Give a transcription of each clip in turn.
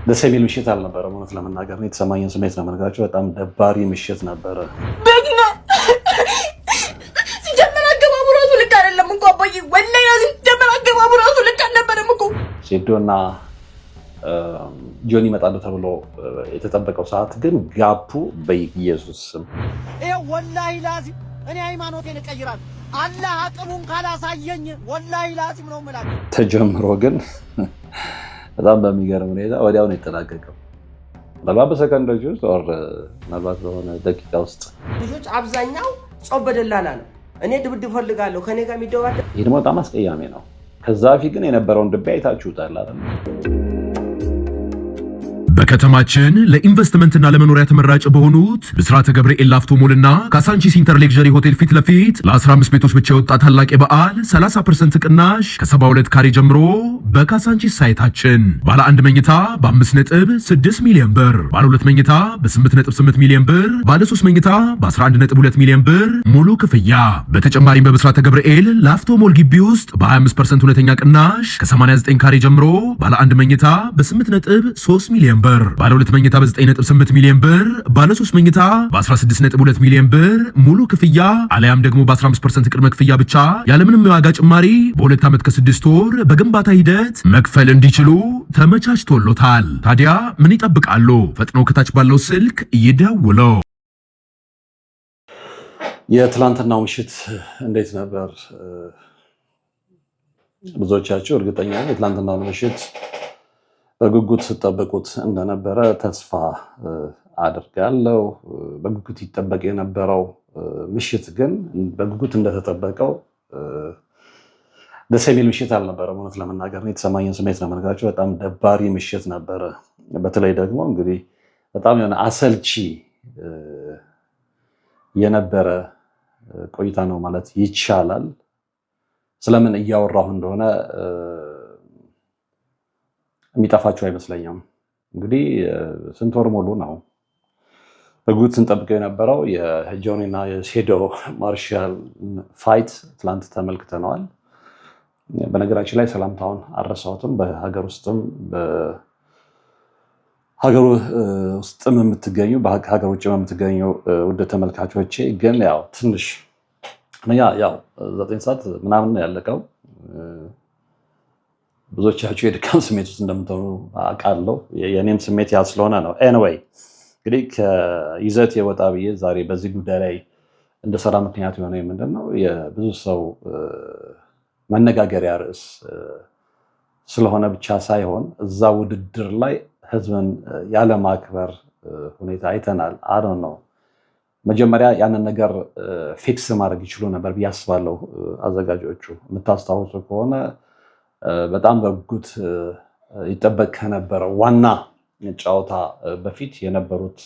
ደስ የሚል ምሽት አልነበረም። እውነት ለመናገር ነው የተሰማኝን ስሜት ነው የምነግራቸው። በጣም ደባሪ ምሽት ነበረ። በግና ሲጀመር አገባቡ ራሱ ልክ አይደለም እኮ አባዬ፣ ወላሂ ነው ሲጀመር አገባቡ ራሱ ልክ አልነበረም እኮ። ሴዶና ጆኒ ይመጣሉ ተብሎ የተጠበቀው ሰዓት ግን ጋፑ በኢየሱስ ስም ወላሂ ላዚም እኔ ሃይማኖቴን እቀይራለሁ። አላህ አቅሙን ካላሳየኝ ወላሂ ላዚም ነው የምላቸው። ተጀምሮ ግን በጣም በሚገርም ሁኔታ ወዲያው ነው የተጠናቀቀው። ምናልባት በሰከንዶች ውስጥ ወር ምናልባት በሆነ ደቂቃ ውስጥ ልጆች አብዛኛው ጾም በደላላ ነው። እኔ ድብድብ ፈልጋለሁ ከኔ ጋር የሚደባደብ ይህ ደግሞ በጣም አስቀያሚ ነው። ከዛ በፊት ግን የነበረውን ድቤ አይታችሁታል አይደል? በከተማችን ለኢንቨስትመንትና ለመኖሪያ ተመራጭ በሆኑት ብስራተ ገብርኤል ላፍቶ ሞልና ካሳንቺስ ኢንተር ሌክዠሪ ሆቴል ፊት ለፊት ለ15 ቤቶች ብቻ የወጣ ታላቅ የበዓል 30% ቅናሽ ከ72 ካሬ ጀምሮ በካሳንቺስ ሳይታችን ባለ 1 መኝታ በ5.6 ሚሊዮን ብር፣ ባለ 2 መኝታ በ8.8 ሚሊዮን ብር፣ ባለ 3 መኝታ በ11.2 ሚሊዮን ብር ሙሉ ክፍያ። በተጨማሪም በብስራተ ገብርኤል ላፍቶ ሞል ግቢ ውስጥ በ25% ሁለተኛ ቅናሽ ከ89 ካሬ ጀምሮ ባለ 1 መኝታ በ8.3 ሚሊዮን ብር፣ ባለ 2 መኝታ በ9.8 ሚሊዮን ብር፣ ባለ 3 መኝታ በ16.2 ሚሊዮን ብር ሙሉ ክፍያ አለያም ደግሞ በ15% ቅድመ ክፍያ ብቻ ያለምንም የዋጋ ጭማሪ በ2 ዓመት ከ6 ወር በግንባታ ሂደት መክፈል እንዲችሉ ተመቻችቶሎታል። ታዲያ ምን ይጠብቃሉ? ፈጥነው ከታች ባለው ስልክ ይደውሉ። የትላንትናው ምሽት እንዴት ነበር? ብዙዎቻችሁ እርግጠኛ ነኝ የትላንትናው ምሽት በጉጉት ስጠብቁት እንደነበረ ተስፋ አድርጋለሁ። በጉጉት ይጠበቅ የነበረው ምሽት ግን በጉጉት እንደተጠበቀው ደስ የሚል ምሽት አልነበረም። እውነት ለመናገር ነው የተሰማኝን ስሜት ነው የምነግራቸው። በጣም ደባሪ ምሽት ነበረ። በተለይ ደግሞ እንግዲህ በጣም የሆነ አሰልቺ የነበረ ቆይታ ነው ማለት ይቻላል። ስለምን እያወራሁ እንደሆነ የሚጠፋቸው አይመስለኝም። እንግዲህ ስንት ወር ሙሉ ነው በጉጉት ስንጠብቀው የነበረው የጆኒ እና የሴዶ ማርሻል ፋይት ትላንት ተመልክተነዋል። በነገራችን ላይ ሰላምታውን አልረሳሁትም። በሀገር ውስጥም በሀገር ውስጥም የምትገኙ በሀገር ውጭም የምትገኙ ውድ ተመልካቾቼ ግን ያው ትንሽ ያው 9 ሰዓት ምናምን ነው ያለቀው። ብዙዎቻችሁ የድካም ስሜት ውስጥ እንደምትሆኑ አውቃለሁ። የኔም ስሜት ያ ስለሆነ ነው። ኤኒዌይ እንግዲህ ከይዘት የወጣ ብዬ ዛሬ በዚህ ጉዳይ ላይ እንደሰራ ምክንያት የሆነ ምንድን ነው የብዙ ሰው መነጋገሪያ ርዕስ ስለሆነ ብቻ ሳይሆን እዛ ውድድር ላይ ህዝብን ያለማክበር ሁኔታ አይተናል። አዶ ነው መጀመሪያ ያንን ነገር ፊክስ ማድረግ ይችሉ ነበር ብዬ አስባለሁ አዘጋጆቹ። የምታስታውሱ ከሆነ በጣም በጉጉት ይጠበቅ ከነበረው ዋና ጨዋታ በፊት የነበሩት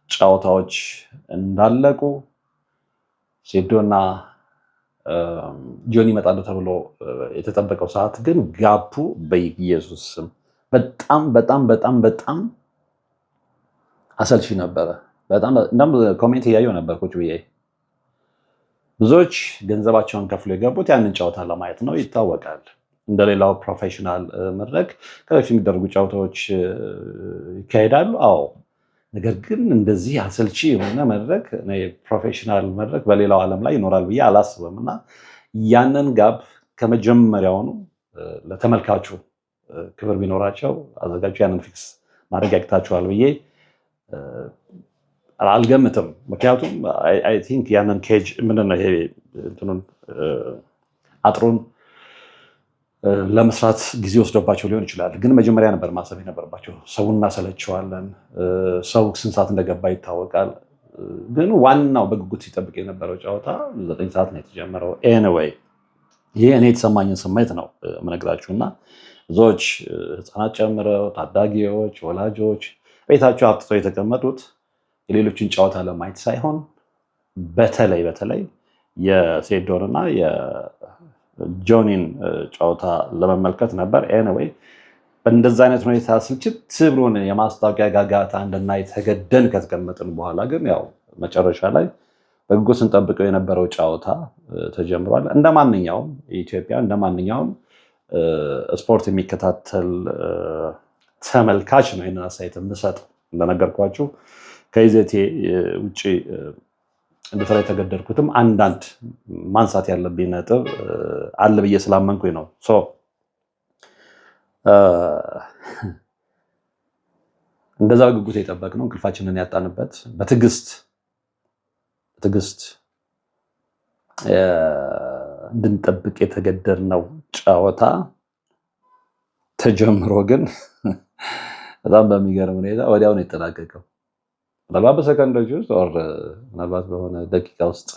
ጨዋታዎች እንዳለቁ ሴዶና ጆኒ ይመጣሉ ተብሎ የተጠበቀው ሰዓት ግን ጋፑ በኢየሱስ ስም በጣም በጣም በጣም በጣም አሰልቺ ነበረ። በጣም ኮሜንት እያየሁ ነበር ቁጭ ብዬ። ብዙዎች ገንዘባቸውን ከፍሎ የገቡት ያንን ጨዋታ ለማየት ነው፣ ይታወቃል። እንደሌላው ፕሮፌሽናል መድረክ ከበፊት የሚደረጉ ጨዋታዎች ይካሄዳሉ። አዎ፣ ነገር ግን እንደዚህ አሰልቺ የሆነ መድረክ ፕሮፌሽናል መድረክ በሌላው ዓለም ላይ ይኖራል ብዬ አላስብም እና ያንን ጋብ ከመጀመሪያውኑ ለተመልካቹ ክብር ቢኖራቸው አዘጋጁ ያንን ፊክስ ማድረግ ያቅታቸዋል ብዬ አልገምትም። ምክንያቱም አይ ቲንክ ያንን ኬጅ ምንድነው ይሄ እንትኑን አጥሩን ለመስራት ጊዜ ወስዶባቸው ሊሆን ይችላል። ግን መጀመሪያ ነበር ማሰብ የነበረባቸው። ሰውን እናሰለቸዋለን፣ ሰው ስንት ሰዓት እንደገባ ይታወቃል። ግን ዋናው በጉጉት ሲጠብቅ የነበረው ጨዋታ 9 ሰዓት ነው የተጀመረው። ኤኒዌይ ይሄ እኔ የተሰማኝን ስሜት ነው የምነግራችሁ እና ብዙዎች ህፃናት ጨምረው ታዳጊዎች፣ ወላጆች ቤታቸው አፍጥተው የተቀመጡት የሌሎችን ጨዋታ ለማየት ሳይሆን በተለይ የሴዶንና የጆኒን ጨዋታ ለመመልከት ነበር። ኤኒዌይ በእንደዛ አይነት ሁኔታ ስልችት ብሎን የማስታወቂያ ጋጋታ እንድናይ ተገደን ከተቀመጥን በኋላ ግን ያው መጨረሻ ላይ በጉጉት ስንጠብቀው የነበረው ጨዋታ ተጀምሯል። እንደማንኛውም ኢትዮጵያ እንደማንኛውም ስፖርት የሚከታተል ተመልካች ነው ይሄንን አስተያየት የምሰጠው። እንደነገርኳችሁ ከይዘቴ ውጪ እንድትራ የተገደድኩትም አንዳንድ ማንሳት ያለብኝ ነጥብ አለ ብዬ ስላመንኩኝ ነው። እንደዛ በጉጉት የጠበቅነው እንቅልፋችንን ያጣንበት በትዕግስት እንድንጠብቅ የተገደድነው ጨዋታ ተጀምሮ ግን በጣም በሚገርም ሁኔታ ወዲያው ነው የተጠናቀቀው። ምናልባት በሰከንዶች ውስጥ ምናልባት በሆነ ደቂቃ ውስጥ።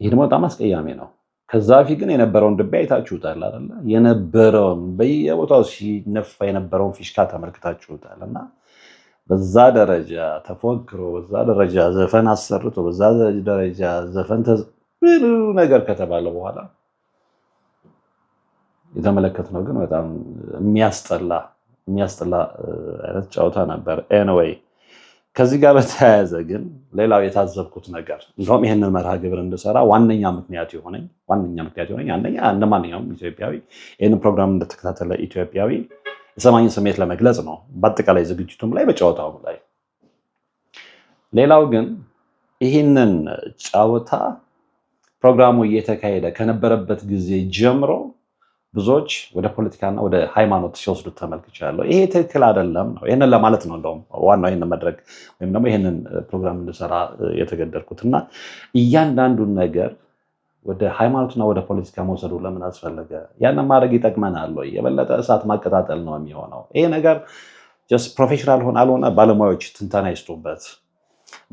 ይህ ደግሞ በጣም አስቀያሚ ነው። ከዛ በፊት ግን የነበረውን ድቤ አይታችሁታል አይደለ? የነበረውን በየቦታው ሲነፋ የነበረውን ፊሽካ ተመልክታችሁታል። እና በዛ ደረጃ ተፎክሮ፣ በዛ ደረጃ ዘፈን አሰርቶ፣ በዛ ደረጃ ዘፈን ብዙ ነገር ከተባለ በኋላ የተመለከትነው ግን በጣም የሚያስጠላ አይነት ጨዋታ ነበር። ኤኒዌይ ከዚህ ጋር በተያያዘ ግን ሌላው የታዘብኩት ነገር እንደውም ይሄንን መርሃ ግብር እንድሰራ ዋነኛ ምክንያት የሆነኝ አንደኛ እንደ ማንኛውም ኢትዮጵያዊ ይህንን ፕሮግራም እንደተከታተለ ኢትዮጵያዊ የሰማኝን ስሜት ለመግለጽ ነው፣ በአጠቃላይ ዝግጅቱም ላይ በጨዋታውም ላይ። ሌላው ግን ይህንን ጨዋታ ፕሮግራሙ እየተካሄደ ከነበረበት ጊዜ ጀምሮ ብዙዎች ወደ ፖለቲካና ወደ ሃይማኖት ሲወስዱት ተመልክቻለሁ። ይሄ ትክክል አይደለም ነው። ይሄንን ለማለት ነው እንደውም ዋናው ይሄንን መድረክ ወይም ደግሞ ይሄንን ፕሮግራም እንድሰራ የተገደድኩትና እያንዳንዱን ነገር ወደ ሃይማኖትና ወደ ፖለቲካ መውሰዱ ለምን አስፈለገ? ያንን ማድረግ ይጠቅመናል ወይ? የበለጠ እሳት ማቀጣጠል ነው የሚሆነው። ይሄ ነገር ጀስት ፕሮፌሽናል አልሆነ ባለሙያዎች ትንተና ይስጡበት።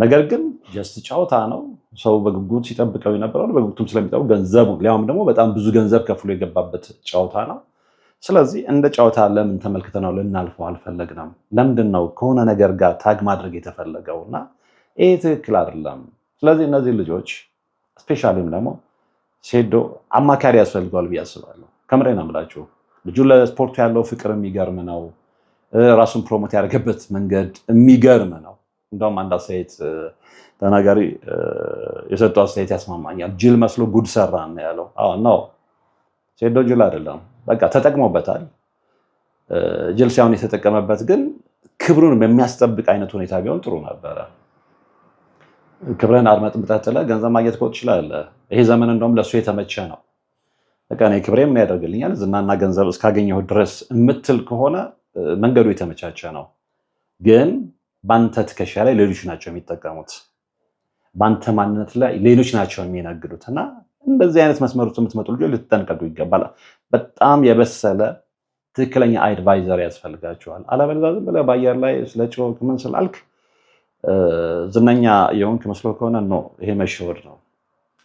ነገር ግን ጀስት ጨዋታ ነው። ሰው በጉጉት ሲጠብቀው የነበረው በጉጉቱም ስለሚጠብቅ ገንዘቡ ሊያውም ደግሞ በጣም ብዙ ገንዘብ ከፍሎ የገባበት ጨዋታ ነው። ስለዚህ እንደ ጨዋታ ለምን ተመልክተነው ልናልፈው አልፈለግንም? ለምንድን ነው ከሆነ ነገር ጋር ታግ ማድረግ የተፈለገው? እና ይሄ ትክክል አይደለም። ስለዚህ እነዚህ ልጆች ስፔሻሊም ደግሞ ሴዶ አማካሪ ያስፈልገዋል ብዬ አስባለሁ። ከምሬ ነው የምላችሁ። ልጁ ለስፖርቱ ያለው ፍቅር የሚገርም ነው። ራሱን ፕሮሞት ያደረገበት መንገድ የሚገርም ነው። እንደውም አንድ አስተያየት ተናጋሪ የሰጠው አስተያየት ያስማማኛል። ጅል መስሎ ጉድ ሰራ ነው ያለው። አዎ ነው። ሴዶ ጅል አይደለም፣ በቃ ተጠቅሞበታል። ጅል ሳይሆን የተጠቀመበት ግን ክብሩን በሚያስጠብቅ አይነት ሁኔታ ቢሆን ጥሩ ነበረ። ክብርን አድመጥምጠህ ጥለህ ገንዘብ ማግኘት እኮ ትችላለህ። ይሄ ዘመን እንደውም ለእሱ የተመቸ ነው። በቃ እኔ ክብሬ ምን ያደርግልኛል ዝናና ገንዘብ እስካገኘሁ ድረስ የምትል ከሆነ መንገዱ የተመቻቸ ነው። ግን በአንተ ትከሻ ላይ ሌሎች ናቸው የሚጠቀሙት፣ በአንተ ማንነት ላይ ሌሎች ናቸው የሚነግዱት። እና እንደዚህ አይነት መስመር ውስጥ የምትመጡ ልጆች ልትጠንቀቁ ይገባል። በጣም የበሰለ ትክክለኛ አድቫይዘር ያስፈልጋቸዋል። አለበለዚያ ዝም ብለህ በአየር ላይ ስለ ጮክ ምን ስላልክ ዝነኛ የሆንክ መስሎ ከሆነ ነው ይሄ መሸወድ ነው።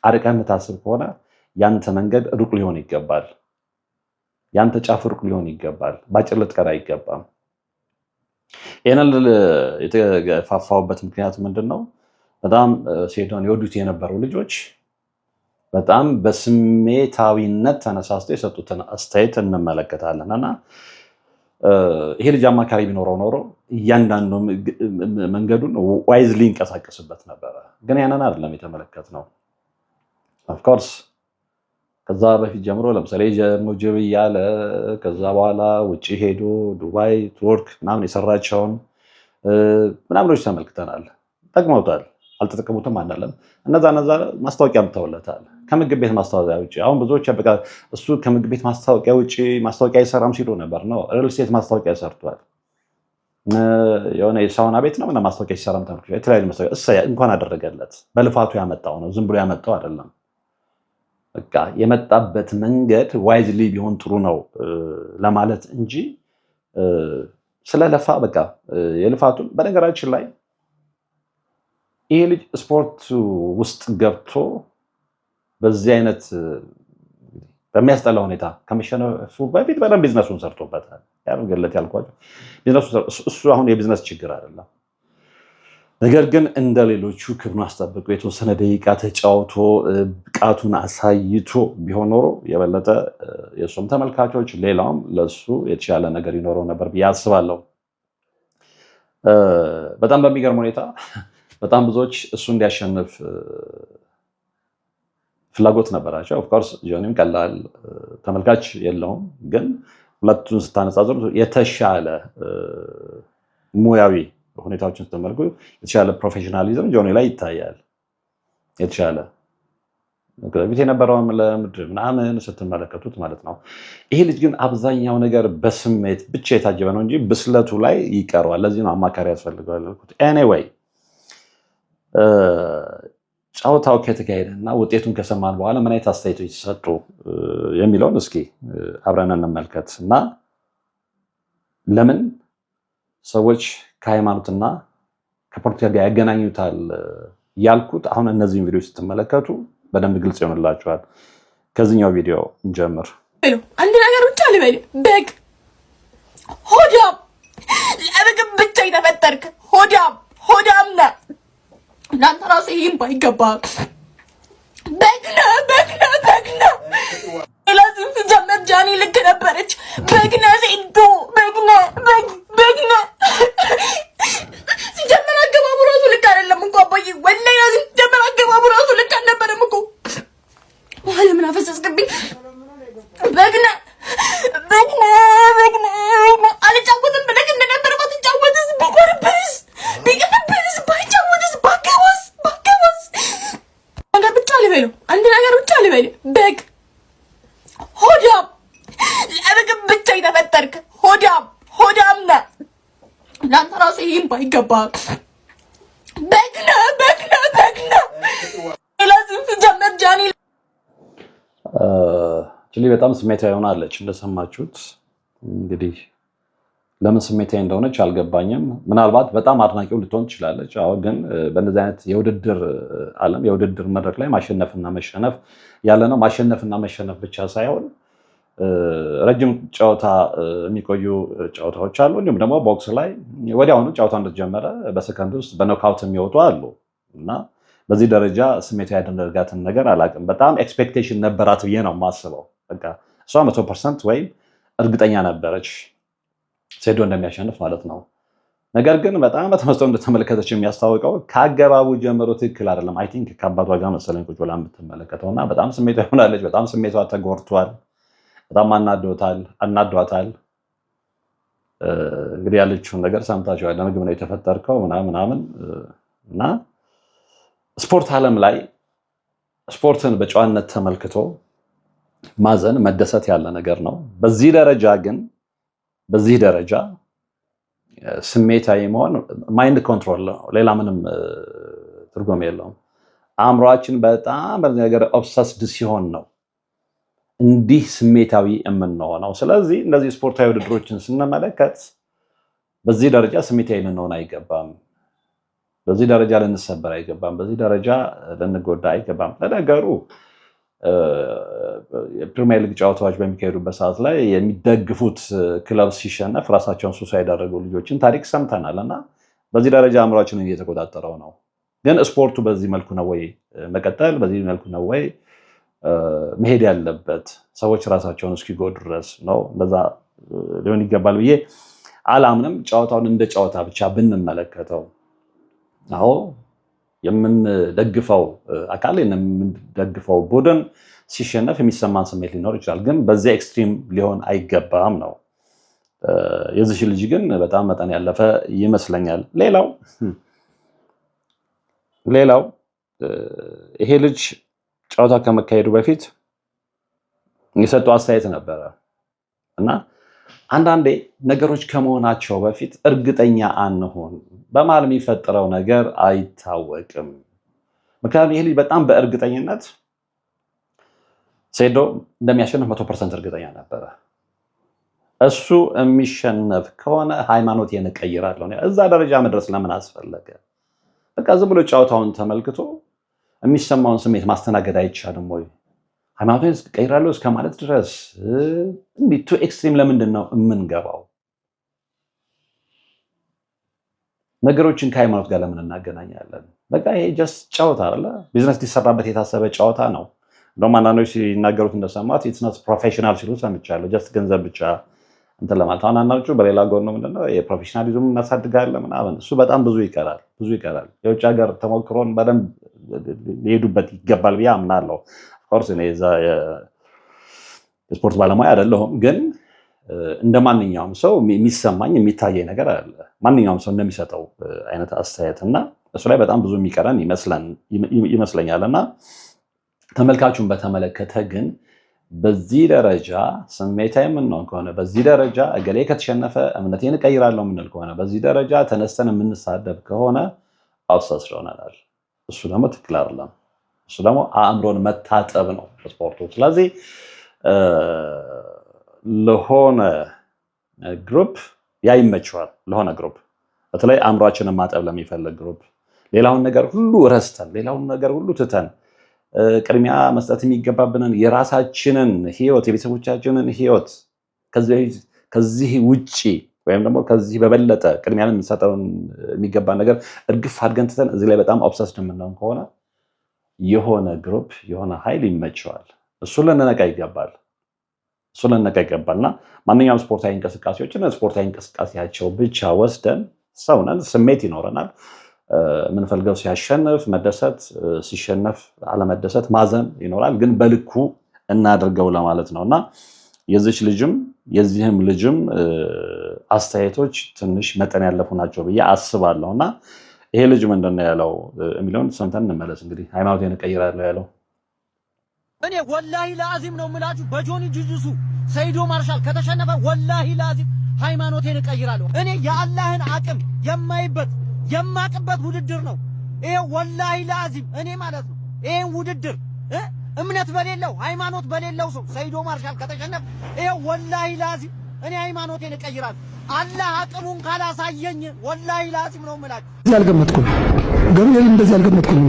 አርቀህ የምታስብ ከሆነ ያንተ መንገድ ሩቅ ሊሆን ይገባል። ያንተ ጫፍ ሩቅ ሊሆን ይገባል። ባጭር ልትቀር አይገባም። ይህንን የተፋፋውበት ምክንያት ምንድን ነው? በጣም ሴዶን የወዱት የነበሩ ልጆች በጣም በስሜታዊነት ተነሳስተው የሰጡትን አስተያየት እንመለከታለን። እና ይሄ ልጅ አማካሪ ቢኖረው ኖሮ እያንዳንዱ መንገዱን ዋይዝሊ ይንቀሳቀስበት ነበረ። ግን ያንን አይደለም የተመለከትነው። ኦፍኮርስ ከዛ በፊት ጀምሮ ለምሳሌ ጀርሞጅብ እያለ ከዛ በኋላ ውጭ ሄዶ ዱባይ፣ ቱርክ ምናምን የሰራቸውን ምናምኖች ተመልክተናል። ጠቅመውታል፣ አልተጠቀሙትም አናለም። እነዛ ማስታወቂያ ምተውለታል። ከምግብ ቤት ማስታወቂያ ውጭ አሁን ብዙዎች በቃ እሱ ከምግብ ቤት ማስታወቂያ ውጭ ማስታወቂያ አይሰራም ሲሉ ነበር። ነው ሪል ስቴት ማስታወቂያ ሰርቷል። የሆነ የሳውና ቤት ነው ምናምን ማስታወቂያ ሲሰራም ተመልክቼ የተለያዩ ማስታወቂያ እንኳን አደረገለት። በልፋቱ ያመጣው ነው፣ ዝም ብሎ ያመጣው አይደለም። በቃ የመጣበት መንገድ ዋይዝሊ ቢሆን ጥሩ ነው ለማለት እንጂ ስለለፋ በቃ የልፋቱን። በነገራችን ላይ ይሄ ልጅ ስፖርት ውስጥ ገብቶ በዚህ አይነት በሚያስጠላ ሁኔታ ከመሸነፉ በፊት በደንብ ቢዝነሱን ሰርቶበታል። ያደርገለት ያልኳቸው ቢዝነሱ እሱ አሁን የቢዝነስ ችግር አይደለም። ነገር ግን እንደ ሌሎቹ ክብሩን አስጠብቆ የተወሰነ ደቂቃ ተጫውቶ ብቃቱን አሳይቶ ቢሆን ኖሮ የበለጠ የእሱም ተመልካቾች ሌላውም ለእሱ የተሻለ ነገር ይኖረው ነበር ብዬ አስባለሁ። በጣም በሚገርም ሁኔታ በጣም ብዙዎች እሱ እንዲያሸንፍ ፍላጎት ነበራቸው። ኦፍኮርስ ጆኒም ቀላል ተመልካች የለውም፣ ግን ሁለቱን ስታነጻጽሩ የተሻለ ሙያዊ ሁኔታዎችን ስትመልኩ የተሻለ ፕሮፌሽናሊዝም ጆኒ ላይ ይታያል። የተሻለ ከዚህ የነበረውን ለምድር ምናምን ስትመለከቱት ማለት ነው። ይሄ ልጅ ግን አብዛኛው ነገር በስሜት ብቻ የታጀበ ነው እንጂ ብስለቱ ላይ ይቀረዋል። ለዚህ ነው አማካሪ ያስፈልገዋል ያልኩት። ኤኒዌይ ጨዋታው ከተካሄደና ውጤቱን ከሰማን በኋላ ምን አይነት አስተያየቶች ሰጡ የሚለውን እስኪ አብረን እንመልከት እና ለምን ሰዎች ከሃይማኖትና ከፖለቲካ ጋር ያገናኙታል ያልኩት አሁን እነዚህን ቪዲዮ ስትመለከቱ በደንብ ግልጽ ይሆንላችኋል። ከዚህኛው ቪዲዮ እንጀምር። አንድ ነገር ብቻ ልበል፣ በግ ሆዳም፣ ለበግ ብቻ የተፈጠርክ ሆዳም ነህ። እናንተ ራሱ ይህም ባይገባ በግ ነህ። ለዚህም ሲጀመር ጃኒ ልክ ነበረች። በግ ነህ ሴዶ፣ በግ ነህ። ሲጀመር አገባቡ ራሱ ልክ አይደለም እኮ አባዬ፣ ወላሂ ነው። ሲጀመር አገባቡ ራሱ ልክ አልነበረም እኮ። በኋላ ምን አፈሰስክብኝ? በግ ነህ። አልጫወትም ብለህ እንደነበር ባትጫወትስ፣ ቢቀርብስ፣ ባይጫወትስ፣ ባገባስ። አንድ ነገር ብቻ ልበለው፣ በግ ሆዳም፣ ለበግ ብቻ የተፈጠርክ ሆዳም ነህ። እናንተ ራሱ ይህም ባይገባ በግ ነህ። ለዚህም ሲጀመር ጃኒ በጣም ስሜታዊ ሆናለች እንደሰማችሁት። እንግዲህ ለምን ስሜታዊ እንደሆነች አልገባኝም። ምናልባት በጣም አድናቂው ልትሆን ትችላለች። አሁን ግን በእንደዚህ አይነት የውድድር ዓለም የውድድር መድረክ ላይ ማሸነፍና መሸነፍ ያለ ነው። ማሸነፍና መሸነፍ ብቻ ሳይሆን ረጅም ጨዋታ የሚቆዩ ጨዋታዎች አሉ። እንዲሁም ደግሞ ቦክስ ላይ ወዲያውኑ ጨዋታ እንደተጀመረ በሰከንድ ውስጥ በኖክአውት የሚወጡ አሉ እና በዚህ ደረጃ ስሜታዊ ያደረጋትን ነገር አላውቅም። በጣም ኤክስፔክቴሽን ነበራት ብዬ ነው የማስበው። በቃ እሷ 100% ወይም እርግጠኛ ነበረች ሴዶ እንደሚያሸንፍ ማለት ነው። ነገር ግን በጣም በተመስጦ እንደተመለከተች የሚያስታውቀው ከአገባቡ ጀምሮ ትክክል አይደለም። አይ ቲንክ ከአባቷ ጋር መሰለኝ ቁጭ ብላ የምትመለከተውና በጣም ስሜታዊ ሆናለች። በጣም ስሜቷ ተጎድቷል። በጣም አናዷታል። እንግዲህ ያለችውን ነገር ሰምታችኋል። ለምግብ ነው የተፈጠርከው ምናምን እና ስፖርት ዓለም ላይ ስፖርትን በጨዋነት ተመልክቶ ማዘን መደሰት ያለ ነገር ነው። በዚህ ደረጃ ስሜታዊ መሆን ማይንድ ኮንትሮል ነው። ሌላ ምንም ትርጉም የለውም። አእምሯችን በጣም በዚህ ነገር ኦብሰስድ ሲሆን ነው እንዲህ ስሜታዊ የምንሆነው። ስለዚህ እነዚህ ስፖርታዊ ውድድሮችን ስንመለከት በዚህ ደረጃ ስሜታዊ ልንሆን አይገባም። በዚህ ደረጃ ልንሰበር አይገባም። በዚህ ደረጃ ልንጎዳ አይገባም። ለነገሩ የፕሪሚየር ሊግ ጨዋታዎች በሚካሄዱበት ሰዓት ላይ የሚደግፉት ክለብ ሲሸነፍ ራሳቸውን ሱሳይድ ያደረጉ ልጆችን ታሪክ ሰምተናል እና በዚህ ደረጃ አእምሯችንን እየተቆጣጠረው ነው። ግን ስፖርቱ በዚህ መልኩ ነው ወይ መቀጠል፣ በዚህ መልኩ ነው ወይ መሄድ ያለበት? ሰዎች ራሳቸውን እስኪጎዱ ድረስ ነው እንደዛ ሊሆን ይገባል ብዬ አላምንም። ጨዋታውን እንደ ጨዋታ ብቻ ብንመለከተው አዎ የምንደግፈው አካል የምንደግፈው ቡድን ሲሸነፍ የሚሰማን ስሜት ሊኖር ይችላል። ግን በዚያ ኤክስትሪም ሊሆን አይገባም ነው። የዚህ ልጅ ግን በጣም መጠን ያለፈ ይመስለኛል። ሌላው ይሄ ልጅ ጨዋታ ከመካሄዱ በፊት የሰጠው አስተያየት ነበረ እና አንዳንዴ ነገሮች ከመሆናቸው በፊት እርግጠኛ አንሆን። በመሀል የሚፈጠረው ነገር አይታወቅም። ምክንያቱም ይሄ ልጅ በጣም በእርግጠኝነት ሴዶ እንደሚያሸንፍ 100% እርግጠኛ ነበረ። እሱ የሚሸነፍ ከሆነ ሃይማኖቴን እቀይራለሁ። እዛ ደረጃ መድረስ ለምን አስፈለገ? በቃ ዝም ብሎ ጨዋታውን ተመልክቶ የሚሰማውን ስሜት ማስተናገድ አይቻልም ወይ? ሃይማኖቴን እቀይራለሁ እስከ ማለት ድረስ እንዲህ ቱ ኤክስትሪም ለምንድን ነው የምንገባው? ነገሮችን ከሃይማኖት ጋር ለምን እናገናኛለን? በቃ ይሄ ጀስት ጨዋታ አይደለ? ቢዝነስ ሊሰራበት የታሰበ ጨዋታ ነው። እንደውም አንዳንዶች ሲናገሩት እንደሰማት ኢትስ ኖት ፕሮፌሽናል ሲሉ ሰምቻለሁ። ጀስት ገንዘብ ብቻ እንትን ለማለት። አሁን አንዳንዶቹ በሌላ ጎን ነው ምንድነው የፕሮፌሽናሊዝም እናሳድጋለን ምናምን፣ እሱ በጣም ብዙ ይቀራል። የውጭ ሀገር ተሞክሮን በደንብ ሊሄዱበት ይገባል ብዬ አምናለሁ። ኦፍኮርስ እኔ የስፖርት ባለሙያ አይደለሁም፣ ግን እንደማንኛውም ሰው የሚሰማኝ የሚታየኝ ነገር አለ ማንኛውም ሰው እንደሚሰጠው አይነት አስተያየትና እሱ ላይ በጣም ብዙ የሚቀረን ይመስለኛልና ተመልካቹን በተመለከተ ግን በዚህ ደረጃ ስሜታዊ የምንሆን ከሆነ በዚህ ደረጃ እገሌ ከተሸነፈ እምነቴን እቀይራለሁ የምንል ከሆነ በዚህ ደረጃ ተነስተን የምንሳደብ ከሆነ አብሳስ ይሆናል እሱ ደግሞ ትክክል አይደለም እሱ ደግሞ አእምሮን መታጠብ ነው ስፖርቱ ስለዚህ ለሆነ ግሩፕ ያይመቸዋል ለሆነ ግሩፕ በተለይ አእምሮአችንን ማጠብ ለሚፈልግ ግሩፕ ሌላውን ነገር ሁሉ ረስተን ሌላውን ነገር ሁሉ ትተን ቅድሚያ መስጠት የሚገባብንን የራሳችንን ህይወት የቤተሰቦቻችንን ህይወት ከዚህ ውጪ ወይም ደግሞ ከዚህ በበለጠ ቅድሚያ ልንሰጠውን የሚገባ ነገር እርግፍ አድርገን ትተን እዚህ ላይ በጣም ኦብሰስድ የምንሆን ከሆነ የሆነ ግሩፕ የሆነ ኃይል ይመቸዋል እሱ ልንነቃ ይገባልና ማንኛውም ስፖርታዊ እንቅስቃሴዎችን ስፖርታዊ እንቅስቃሴያቸው ብቻ ወስደን ሰውነን ስሜት ይኖረናል ምንፈልገው ሲያሸንፍ መደሰት ሲሸነፍ አለመደሰት ማዘን ይኖራል ግን በልኩ እናድርገው ለማለት ነውና የዚህም ልጅም አስተያየቶች ትንሽ መጠን ያለፉ ናቸው ብዬ አስባለሁና ይሄ ልጅ ምንድነው ያለው የሚለውን ሰምተን እንመለስ እንግዲህ ሃይማኖቴን እቀይራለሁ ያለው እኔ ወላሂ ለአዚም ነው የምላችሁ በጆኒ ጁጁሱ ሰይዶ ማርሻል ከተሸነፈ ወላሂ ለአዚም ሃይማኖቴን እቀይራለሁ እኔ የአላህን አቅም የማቅበት ውድድር ነው ይሄ ወላሂ ለአዚም እኔ ማለት ነው ይሄን ውድድር እምነት በሌለው ሃይማኖት በሌለው ሰው ሰይዶ ማርሻል ከተሸነፈ ይሄ ወላሂ ለአዚም እኔ ሃይማኖቴን እቀይራለሁ አላህ አቅሙን ካላሳየኝ ወላሂ ለአዚም ነው የምላችሁ ያልገመትኩም እንደዚህ ያልገመትኩም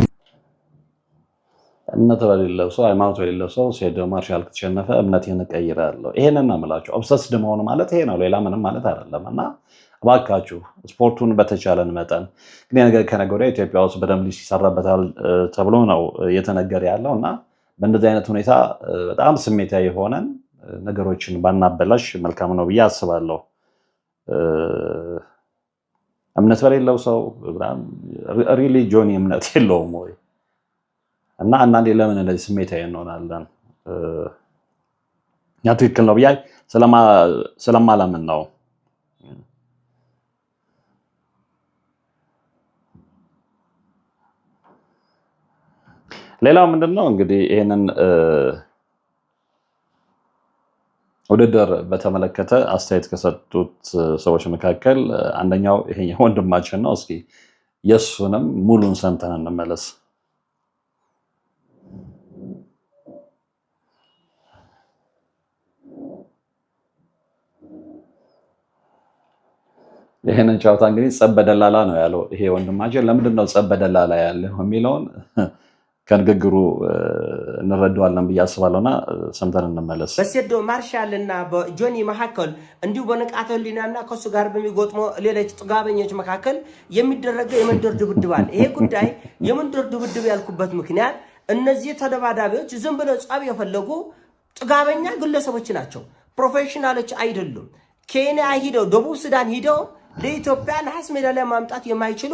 እምነት በሌለው ሰው ሃይማኖት በሌለው ሰው ሰይዶ ማርሻል ከተሸነፈ እምነቴን እቀይራለሁ ይሄንን ነው የምላችሁ ኦብሰስድ መሆን ማለት ይሄ ነው ሌላ ምንም ማለት አይደለምና እባካችሁ ስፖርቱን በተቻለን መጠን ግን ነገር ከነገ ወዲያ ኢትዮጵያ ውስጥ በደንብ ሊሰራበታል ተብሎ ነው እየተነገረ ያለውና በእንደዚህ አይነት ሁኔታ በጣም ስሜታዊ ሆነን ነገሮችን ባናበላሽ መልካም ነው ብዬ አስባለሁ እምነት በሌለው ሰው ሪሊጂዮን እምነት የለውም ወይ እና አንዳንዴ ለምን እንደዚህ ስሜታዊ እንሆናለን ያ ትክክል ነው ብዬ ስለማላምን ነው ሌላው ምንድነው እንግዲህ ይሄንን ውድድር በተመለከተ አስተያየት ከሰጡት ሰዎች መካከል አንደኛው ይሄኛው ወንድማችን ነው እስኪ የሱንም ሙሉን ሰምተን እንመለስ ይሄንን ጫውታ እንግዲህ ጸበደላላ ነው ያለው ይሄ ወንድማችን ለምንድነው ጸበደላላ ያለው የሚለውን ከንግግሩ እንረዳዋለን ብዬ አስባለሁና ሰምተን እንመለስ በሰይዶ ማርሻልና በጆኒ መካከል እንዲሁ በንቃተ ህሊናና ከሱ ጋር በሚጎጥሞ ሌሎች ጥጋበኞች መካከል የሚደረገው የመንደር ድብድብ አለ ይሄ ጉዳይ የመንደር ድብድብ ያልኩበት ምክንያት እነዚህ ተደባዳቢዎች ዝም ብለው ጻብ የፈለጉ ጥጋበኛ ግለሰቦች ናቸው ፕሮፌሽናሎች አይደሉም ኬንያ ሄደው ደቡብ ሱዳን ሄደው ለኢትዮጵያ ነሐስ ሜዳሊያ ማምጣት የማይችሉ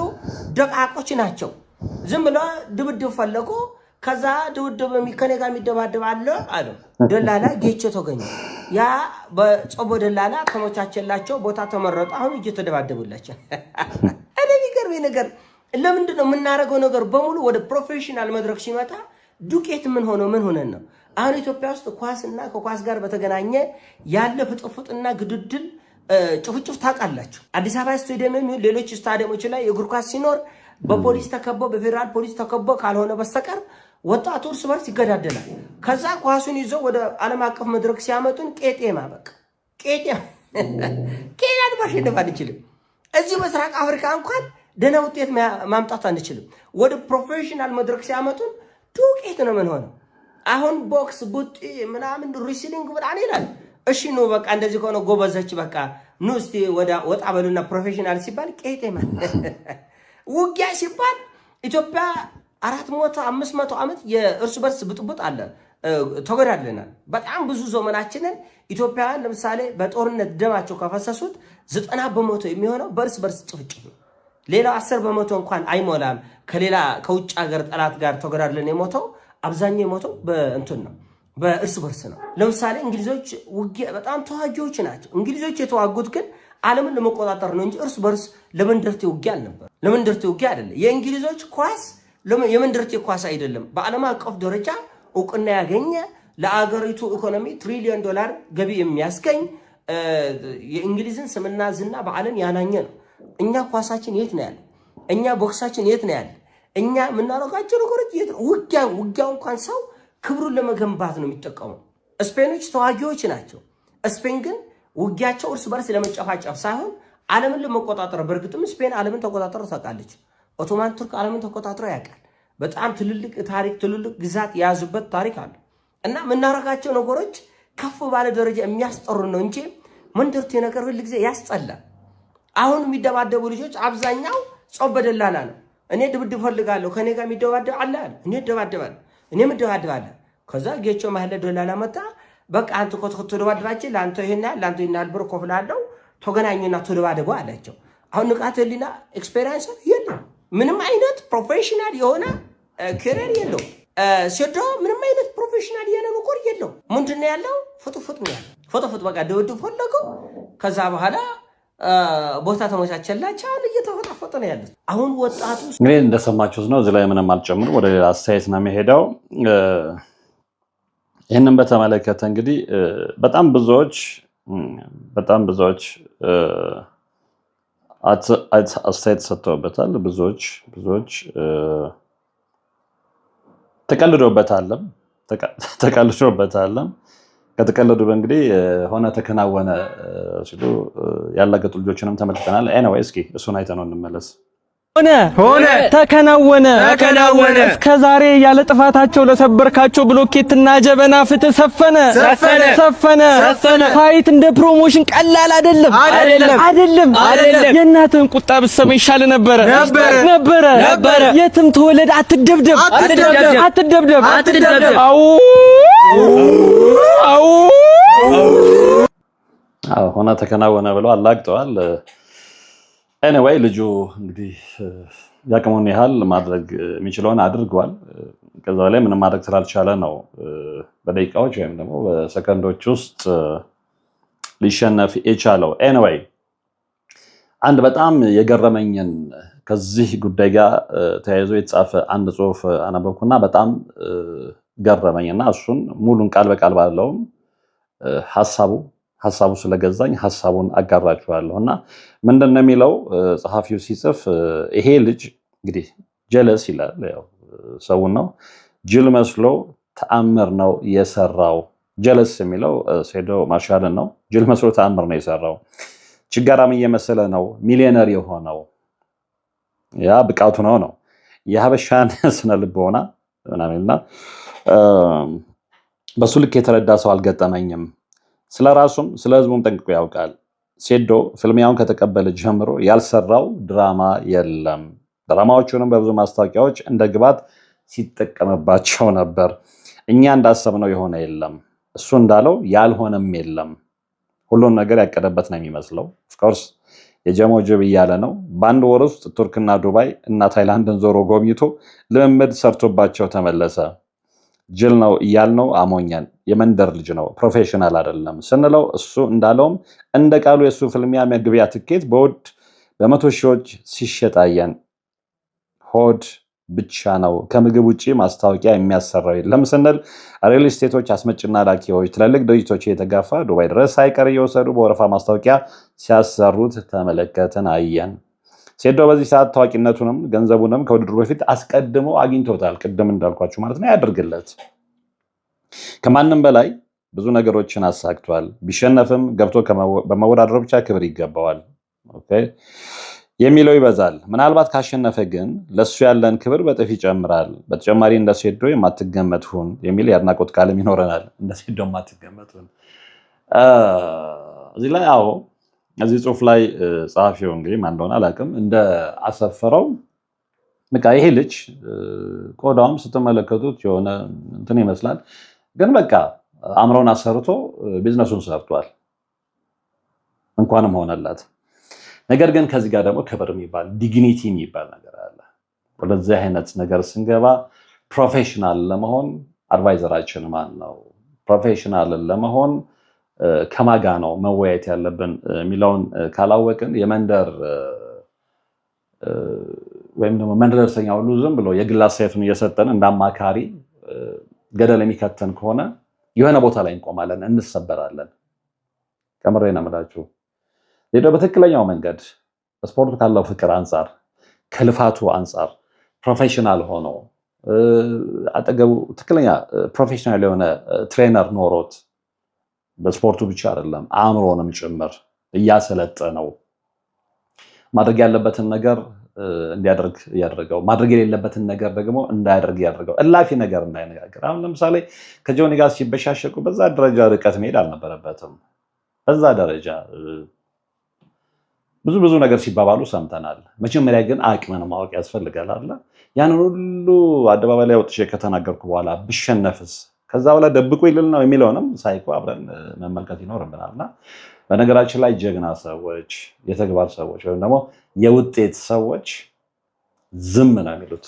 ደቃቆች ናቸው ዝም ብለው ድብድብ ፈለጉ ከዛ ድብድብ ከኔጋ የሚደባደብ አለ ደላላ ጌቾ ተገኘ ያ በጾቦ ደላላ ተመቻቸላቸው ቦታ ተመረጡ አሁን እየተደባደቡላቸው እኔ የሚገርመኝ ነገር ለምንድነው የምናረገው ነገር በሙሉ ወደ ፕሮፌሽናል መድረክ ሲመጣ ዱቄት ምን ሆነን ነው አሁን ኢትዮጵያ ውስጥ ኳስና ከኳስ ጋር በተገናኘ ያለ ፍጥፍጥና ግድድል ጭፍጭፍ ታውቃላችሁ አዲስ አበባ ስቴዲየም ሌሎች ስታዲየሞች ላይ የእግር ኳስ ሲኖር በፖሊስ ተከቦ በፌደራል ፖሊስ ተከቦ ካልሆነ በስተቀር ወጣቱ እርስ በርስ ይገዳደላል ከዛ ኳሱን ይዞ ወደ ዓለም አቀፍ መድረክ ሲያመጡን ቄጤማ ኬንያን ማሸነፍ አንችልም እዚህ ምስራቅ አፍሪካ እንኳን ደህና ውጤት ማምጣት አንችልም ወደ ፕሮፌሽናል መድረክ ሲያመጡን ዱቄት ነው ምን ሆነ አሁን ቦክስ ቡጢ ምናምን ሪስሊንግ ብራን ይላል እሺ ነው በቃ እንደዚህ ከሆነ ጎበዘች በቃ ኑ እስቲ ወጣ በሉና ፕሮፌሽናል ሲባል ቄጤማ ውጊያ ሲባል ኢትዮጵያ 400-500 ዓመት የእርስ በርስ ብጥብጥ አለ ተገዳድለናል በጣም ብዙ ዘመናችንን ኢትዮጵያውያን ለምሳሌ በጦርነት ደማቸው ከፈሰሱት 90% የሚሆነው በእርስ በርስ ጭፍጭፍ ነው ሌላው 10% እንኳን አይሞላም ከሌላ ከውጭ ሀገር ጠላት ጋር ተገዳድለን የሞተው አብዛኛው የሞተው በእንትን ነው በእርስ በርስ ነው። ለምሳሌ እንግሊዞች ውጊያ በጣም ተዋጊዎች ናቸው። እንግሊዞች የተዋጉት ግን ዓለምን ለመቆጣጠር ነው እንጂ እርስ በርስ ለመንደርቴ ውጊያ አልነበር። ለመንደርቴ ውጊያ አይደለም። የእንግሊዞች ኳስ የመንደርቴ ኳስ አይደለም። በዓለም አቀፍ ደረጃ እውቅና ያገኘ ለአገሪቱ ኢኮኖሚ $1 ትሪሊዮን ገቢ የሚያስገኝ የእንግሊዝን ስምና ዝና በዓለም ያናኘ ነው። እኛ ኳሳችን የት ነው ያለ? እኛ ቦክሳችን የት ነው ያለ? እኛ የምናደርጋቸው ነገሮች የት ነው? ውጊያው እንኳን ሰው ክብሩን ለመገንባት ነው የሚጠቀመው። ስፔኖች ተዋጊዎች ናቸው። ስፔን ግን ውጊያቸው እርስ በርስ ለመጨፋጨፍ ሳይሆን ዓለምን ለመቆጣጠር። በእርግጥም ስፔን ዓለምን ተቆጣጥራ ታውቃለች። ኦቶማን ቱርክ ዓለምን ተቆጣጥሮ ያውቃል። በጣም ትልልቅ ታሪክ፣ ትልልቅ ግዛት የያዙበት ታሪክ አለ እና የምናደርጋቸው ነገሮች ከፍ ባለ ደረጃ የሚያስጠሩ ነው እንጂ መንደርቴ ነገር ሁሉ ጊዜ ያስጠላል። አሁን የሚደባደቡ ልጆች አብዛኛው ጾም በደላላ ነው። እኔ ድብድብ ፈልጋለሁ፣ ከኔ ጋር የሚደባደብ አለ አለ። እኔ እደባደባለሁ፣ እኔም እደባደባለሁ። ከዛ ጌቾ ማህለ ደላላ መጣ። በቃ አንተ ኮትኮት ተደባድራችሁ ለአንተ ይሄና ለአንተ ይናል ብር ኮፍላለሁ፣ ተገናኙና ተደባደቡ አላቸው። አሁን ንቃተ ህሊና ኤክስፔሪየንስ የለም። ምንም አይነት ፕሮፌሽናል የሆነ ከሪር የለው። ሴዶ ምንም አይነት ፕሮፌሽናል የሆነ ነገር የለው። ምንድነው ያለው? ፍጥፍጥ ነው ያለው። ፍጥፍጥ በቃ ድብድብ ፈለገው። ከዛ በኋላ ቦታ ተመቻቸላቸው፣ እየተፈጣፈጠ ነው ያለው። አሁን ወጣቱ እንግዲህ እንደሰማችሁት ነው። እዚህ ላይ ምንም አልጨምርም። ወደ ሌላ አስተያየት ነው የሚሄደው። ይህንን በተመለከተ እንግዲህ በጣም ብዙዎች አስተያየት ሰጥተውበታል። ብዙዎች ተቀልዶበታልም። ከተቀለዱ እንግዲህ ሆነ ተከናወነ ሲሉ ያላገጡ ልጆችንም ተመልክተናል። ኤኒዌይ እስኪ እሱን አይተነው እንመለስ። ሆነ ተከናወነ እስከ ዛሬ ያለ ጥፋታቸው ለሰበርካቸው ብሎኬትና ጀበና ፍትህ ሰፈነ። ፋይት እንደ ፕሮሞሽን ቀላል አይደለም። የእናትህን ቁጣ ብትሰማ ይሻል ነበረ። የትም ተወለድ አትደብደብ። አዎ ሆነ ተከናወነ ብለው አላግጠዋል። ኤኒዌይ ልጁ እንግዲህ ያቅሙን ያህል ማድረግ የሚችለውን አድርጓል። ከዛ ላይ ምንም ማድረግ ስላልቻለ ነው በደቂቃዎች ወይም ደግሞ በሰከንዶች ውስጥ ሊሸነፍ የቻለው። ኤኒዌይ አንድ በጣም የገረመኝን ከዚህ ጉዳይ ጋር ተያይዞ የተጻፈ አንድ ጽሑፍ አነበብኩና በጣም ገረመኝና እሱን ሙሉን ቃል በቃል ባለውም ሐሳቡ ስለገዛኝ ሐሳቡን አጋራችኋለሁ። እና ምንድነው የሚለው ጸሐፊው ሲጽፍ ይሄ ልጅ እንግዲህ ጀለስ ይላል። ያው ሰውን ነው ጅል መስሎ ተአምር ነው የሰራው። ጀለስ የሚለው ሴዶ ማርሻልን ነው። ጅል መስሎ ተአምር ነው የሰራው። ችጋራም እየመሰለ ነው ሚሊዮነር የሆነው። ያ ብቃቱ ነው የሀበሻን ስነ ልቦና ምናምንና በሱ ልክ የተረዳ ሰው አልገጠመኝም። ስለ ራሱም ስለ ህዝቡም ጠንቅቆ ያውቃል። ሴዶ ፍልሚያውን ከተቀበለ ጀምሮ ያልሰራው ድራማ የለም። ድራማዎቹንም በብዙ ማስታወቂያዎች እንደ ግባት ሲጠቀምባቸው ነበር። እኛ እንዳሰብነው የሆነ የለም፣ እሱ እንዳለው ያልሆነም የለም። ሁሉም ነገር ያቀደበት ነው የሚመስለው። ኦፍኮርስ የጀሞ ጅብ እያለ ነው። በአንድ ወር ውስጥ ቱርክና ዱባይ እና ታይላንድን ዞሮ ጎብኝቶ ልምምድ ሰርቶባቸው ተመለሰ። ጅል ነው እያልነው አሞኛን። የመንደር ልጅ ነው ፕሮፌሽናል አይደለም ስንለው እሱ እንዳለውም እንደ ቃሉ የሱ ፍልሚያ መግቢያ ትኬት በውድ በመቶ ሺዎች ሲሸጣየን ሆድ ብቻ ነው ከምግብ ውጪ ማስታወቂያ የሚያሰራው የለም ስንል ሪል ስቴቶች፣ አስመጭና ላኪዎች፣ ትላልቅ ድርጅቶች የተጋፋ ዱባይ ድረስ ሳይቀር እየወሰዱ በወረፋ ማስታወቂያ ሲያሰሩት ተመለከትን፣ አየን። ሴዶ በዚህ ሰዓት ታዋቂነቱንም ገንዘቡንም ከውድድሩ በፊት አስቀድሞ አግኝቶታል። ቅድም እንዳልኳችሁ ማለት ነው። ያደርግለት። ከማንም በላይ ብዙ ነገሮችን አሳክቷል። ቢሸነፍም ገብቶ በመወዳደሩ ብቻ ክብር ይገባዋል የሚለው ይበዛል። ምናልባት ካሸነፈ ግን ለሱ ያለን ክብር በጥፍ ይጨምራል። በተጨማሪ እንደ ሴዶ የማትገመት ሁን የሚል የአድናቆት ቃልም ይኖረናል። እንደ ሴዶ የማትገመት ሁን። እዚህ ላይ አዎ እዚህ ጽሑፍ ላይ ጸሐፊው እንግዲህ ማን እንደሆነ አላውቅም እንደ አሰፈረው በቃ ይሄ ልጅ ቆዳውም ስትመለከቱት የሆነ እንትን ይመስላል፣ ግን በቃ አእምሮውን አሰርቶ ቢዝነሱን ሰርቷል። እንኳንም ሆነላት። ነገር ግን ከዚህ ጋር ደግሞ ክብር የሚባል ዲግኒቲ የሚባል ነገር አለ። ወደዚህ አይነት ነገር ስንገባ ፕሮፌሽናል ለመሆን አድቫይዘራችን ማን ነው? ፕሮፌሽናል ለመሆን ከማጋ ነው መወያየት ያለብን የሚለውን ካላወቅን የመንደር ወይም ደግሞ መንደርተኛ ሁሉ ዝም ብሎ የግል አስተያየቱን እየሰጠን እንዳማካሪ ገደል የሚከተን ከሆነ የሆነ ቦታ ላይ እንቆማለን፣ እንሰበራለን። ከምሬ ነው የምላችሁ። በትክክለኛው መንገድ ስፖርቱ ካለው ፍቅር አንጻር ከልፋቱ አንጻር ፕሮፌሽናል ሆኖ አጠገቡ ትክክለኛ ፕሮፌሽናል የሆነ ትሬነር ኖሮት በስፖርቱ ብቻ አይደለም አእምሮንም ጭምር እያሰለጠነው ማድረግ ያለበትን ነገር እንዲያደርግ እያደረገው ማድረግ የሌለበትን ነገር ደግሞ እንዳያደርግ እያደረገው እላፊ ነገር እንዳይነጋገር። አሁን ለምሳሌ ከጆኒ ጋር ሲበሻሸቁ በዛ ደረጃ ርቀት መሄድ አልነበረበትም። በዛ ደረጃ ብዙ ነገር ሲባባሉ ሰምተናል። መጀመሪያ ግን አቅምን ማወቅ ያስፈልጋል አለ። ያን ሁሉ አደባባይ ላይ ወጥቼ ከተናገርኩ በኋላ ብሸነፍስ ከዛ በኋላ ደብቁ ይልል ነው የሚለውንም ሳይኮ አብረን መመልከት ይኖርብናልና በነገራችን ላይ ጀግና ሰዎች፣ የተግባር ሰዎች ወይም ደግሞ የውጤት ሰዎች ዝም ነው የሚሉት።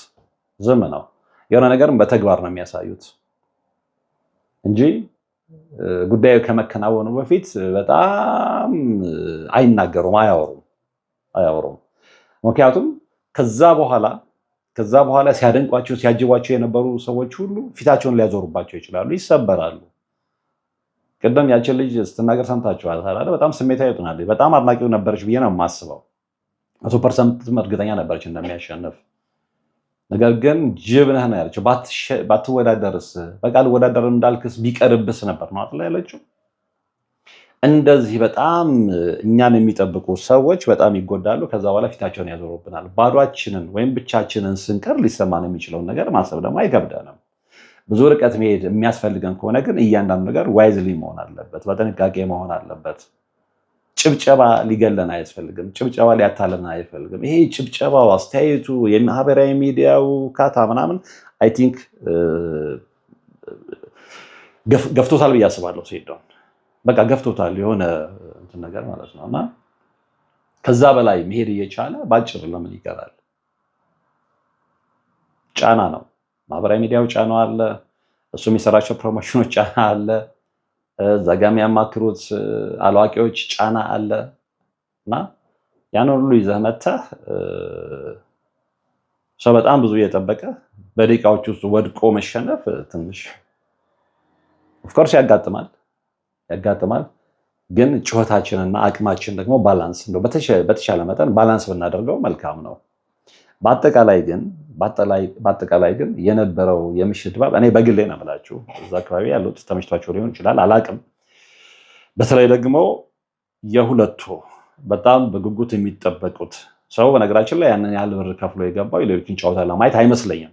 ዝም ነው የሆነ ነገርም በተግባር ነው የሚያሳዩት እንጂ ጉዳዩ ከመከናወኑ በፊት በጣም አይናገሩም፣ አያወሩም። ምክንያቱም ከዛ በኋላ ሲያደንቋቸው ሲያጅቧቸው የነበሩ ሰዎች ሁሉ ፊታቸውን ሊያዞሩባቸው ይችላሉ፣ ይሰበራሉ። ቅድም ያችን ልጅ ስትናገር ሰምታችኋል አይደል? በጣም ስሜታዊ ትሆናለች። በጣም አድናቂው ነበረች ብዬ ነው የማስበው። 100% እርግጠኛ ነበረች እንደሚያሸንፍ። ነገር ግን ጅብ ነህ ነው ያለችው። ባትወዳደርስ በቃ አልወዳደርም እንዳልክስ ቢቀርብስ ነበር ነው አይደል ያለችው። እንደዚህ በጣም እኛን የሚጠብቁ ሰዎች በጣም ይጎዳሉ። ከዛ በኋላ ፊታቸውን ያዞሩብናል። ባዷችንን ወይም ብቻችንን ስንቀር ሊሰማን የሚችለውን ነገር ማሰብ ደግሞ አይከብደንም። ብዙ ርቀት መሄድ የሚያስፈልገን ከሆነ ግን እያንዳንዱ ነገር ዋይዝሊ መሆን አለበት፣ በጥንቃቄ መሆን አለበት። ጭብጨባ ሊገለን አያስፈልግም። ጭብጨባ ሊያታለን አያስፈልግም። ይሄ ጭብጨባው፣ አስተያየቱ፣ የማህበራዊ ሚዲያው ካታ ምናምን አይ ቲንክ ገፍቶታል ብዬ አስባለሁ። ሲሄደውን በቃ ገፍቶታል የሆነ እንትን ነገር ማለት ነው። እና ከዛ በላይ መሄድ እየቻለ ባጭር ለምን ይቀራል? ጫና ነው። ማህበራዊ ሚዲያው ጫና አለ። እሱ የሚሰራቸው ፕሮሞሽኖች ጫና አለ። እዛ ጋ የሚያማክሩት አላዋቂዎች ጫና አለ። እና ያን ሁሉ ይዘህ መተህ ሰው በጣም ብዙ እየጠበቀ በደቂቃዎች ውስጥ ወድቆ መሸነፍ ትንሽ ኦፍኮርስ ያጋጥማል። ግን ጩኸታችንና አቅማችን ደግሞ ባላንስ እንደው በተሻለ መጠን ባላንስ ብናደርገው መልካም ነው። በአጠቃላይ ግን የነበረው የምሽት ድባብ እኔ በግሌ ነው የምላችሁ፣ እዛ አካባቢ ያሉት ተመችቷቸው ሊሆን ይችላል አላቅም። በተለይ ደግሞ የሁለቱ በጣም በጉጉት የሚጠበቁት ሰው በነገራችን ላይ ያንን ያህል ብር ከፍሎ የገባው የሌሎችን ጨዋታ ለማየት አይመስለኝም።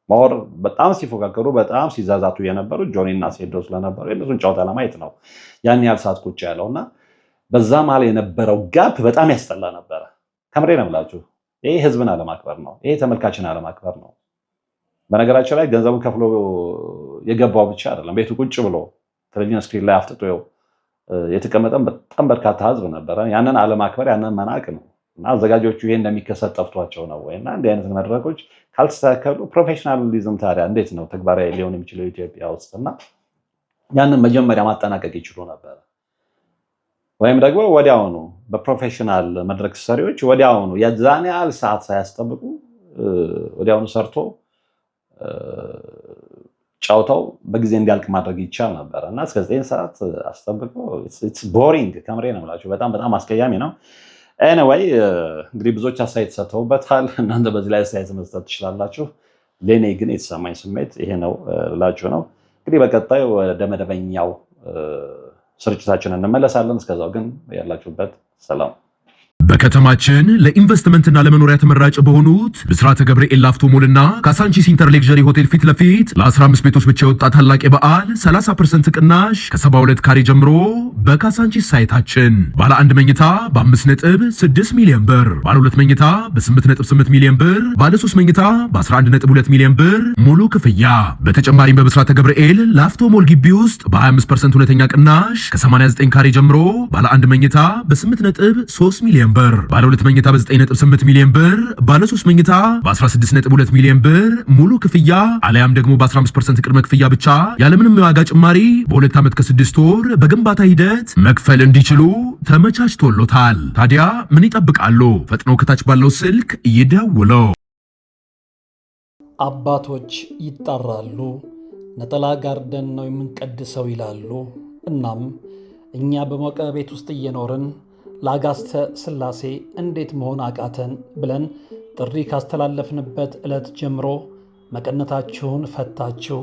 ማወር በጣም ሲፎካከሩ በጣም ሲዛዛቱ የነበሩት ጆኒ እና ሴዶ ስለነበሩ የእነሱን ጨዋታ ለማየት ነው ያን ያህል ሰዓት ቁጭ ያለው እና በዛ መሀል የነበረው ጋፕ በጣም ያስጠላ ነበረ። ከምሬ ነው የምላችሁ። ይሄ ህዝብን አለማክበር ነው። ይሄ ተመልካችን አለማክበር ነው። በነገራችን ላይ ገንዘቡን ከፍሎ የገባው ብቻ አይደለም፣ ቤቱ ቁጭ ብሎ ቴሌቪዥን ስክሪን ላይ አፍጥጦ የተቀመጠም በጣም በርካታ ህዝብ ነበረ። ያንን አለማክበር፣ ያንን መናቅ ነው እና አዘጋጆቹ ይሄ እንደሚከሰት ጠፍቷቸው ነው ወይና እንዲህ አይነት መድረኮች ካልተስተካከሉ ፕሮፌሽናሊዝም ታዲያ እንዴት ነው ተግባራዊ ሊሆን የሚችለው ኢትዮጵያ ውስጥ? እና ያንን መጀመሪያ ማጠናቀቅ ይችሉ ነበር። ወይም ደግሞ ወዲያውኑ በፕሮፌሽናል መድረክ ሰሪዎች ወዲያውኑ የዛን ያህል ሰዓት ሳያስጠብቁ ወዲያውኑ ሰርቶ ጫውታው በጊዜ እንዲያልቅ ማድረግ ይቻል ነበር እና እስከ 9 ሰዓት አስጠብቆ ቦሪንግ ከምሬ ነው የምላችሁ። በጣም አስቀያሚ ነው። ኤኒዌይ እንግዲህ ብዙዎች አስተያየት ሰጥተውበታል። እናንተ በዚህ ላይ አስተያየት መስጠት ትችላላችሁ። ለእኔ ግን የተሰማኝ ስሜት ይሄ ነው እላችሁ ነው። እንግዲህ በቀጣይ ወደ መደበኛው ስርጭታችንን እንመለሳለን። እስከዛው ግን ያላችሁበት ሰላም። በከተማችን ለኢንቨስትመንትና ለመኖሪያ ተመራጭ በሆኑት ብስራተ ገብርኤል ላፍቶ ሞልና ካሳንቺስ ኢንተር ሌክዠሪ ሆቴል ፊት ለፊት ለ15 ቤቶች ብቻ የወጣ ታላቅ የበዓል 30% ቅናሽ ከ72 ካሬ ጀምሮ በካሳንቺስ ሳይታችን ባለ 1 መኝታ በ5.6 ሚሊዮን ብር፣ ባለ 2 መኝታ በ8.8 ሚሊዮን ብር፣ ባለ 3 መኝታ በ11.2 ሚሊዮን ብር ሙሉ ክፍያ። በተጨማሪም በብስራተ ገብርኤል ላፍቶ ሞል ግቢ ውስጥ በ25% ሁለተኛ ቅናሽ ከ89 ካሬ ጀምሮ ባለ 1 መኝታ በ8.3 ሚሊዮን ብር፣ ባለ 2 መኝታ በ9.8 ሚሊዮን ብር፣ ባለ 3 መኝታ በ16.2 ሚሊዮን ብር ሙሉ ክፍያ አለያም ደግሞ በ15% ቅድመ ክፍያ ብቻ ያለምንም የዋጋ ጭማሪ በ2 ዓመት ከ6 ወር በግንባታ ሂደት መክፈል እንዲችሉ ተመቻችቶሎታል። ታዲያ ምን ይጠብቃሉ? ፈጥነው ከታች ባለው ስልክ ይደውለው። አባቶች ይጣራሉ፣ ነጠላ ጋርደን ነው የምንቀድሰው ይላሉ። እናም እኛ በሞቀ ቤት ውስጥ እየኖርን ለአጋስተ ሥላሴ እንዴት መሆን አቃተን ብለን ጥሪ ካስተላለፍንበት ዕለት ጀምሮ መቀነታችሁን ፈታችሁ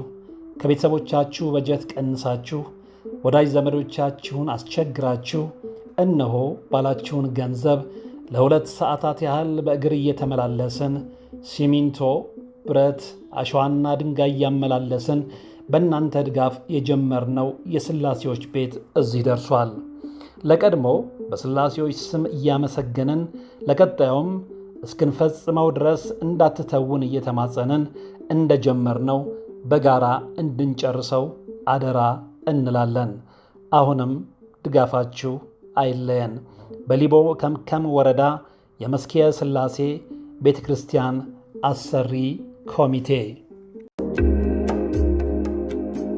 ከቤተሰቦቻችሁ በጀት ቀንሳችሁ ወዳጅ ዘመዶቻችሁን አስቸግራችሁ እነሆ ባላችሁን ገንዘብ ለ2 ሰዓታት ያህል በእግር እየተመላለስን ሲሚንቶ፣ ብረት፣ አሸዋና ድንጋይ እያመላለስን በእናንተ ድጋፍ የጀመርነው የሥላሴዎች ቤት እዚህ ደርሷል። ለቀድሞ በሥላሴዎች ስም እያመሰገንን ለቀጣዩም እስክንፈጽመው ድረስ እንዳትተውን እየተማጸንን እንደጀመርነው በጋራ እንድንጨርሰው አደራ እንላለን። አሁንም ድጋፋችሁ አይለየን። በሊቦ ከምከም ወረዳ የመስኪየ ሥላሴ ቤተ ክርስቲያን አሰሪ ኮሚቴ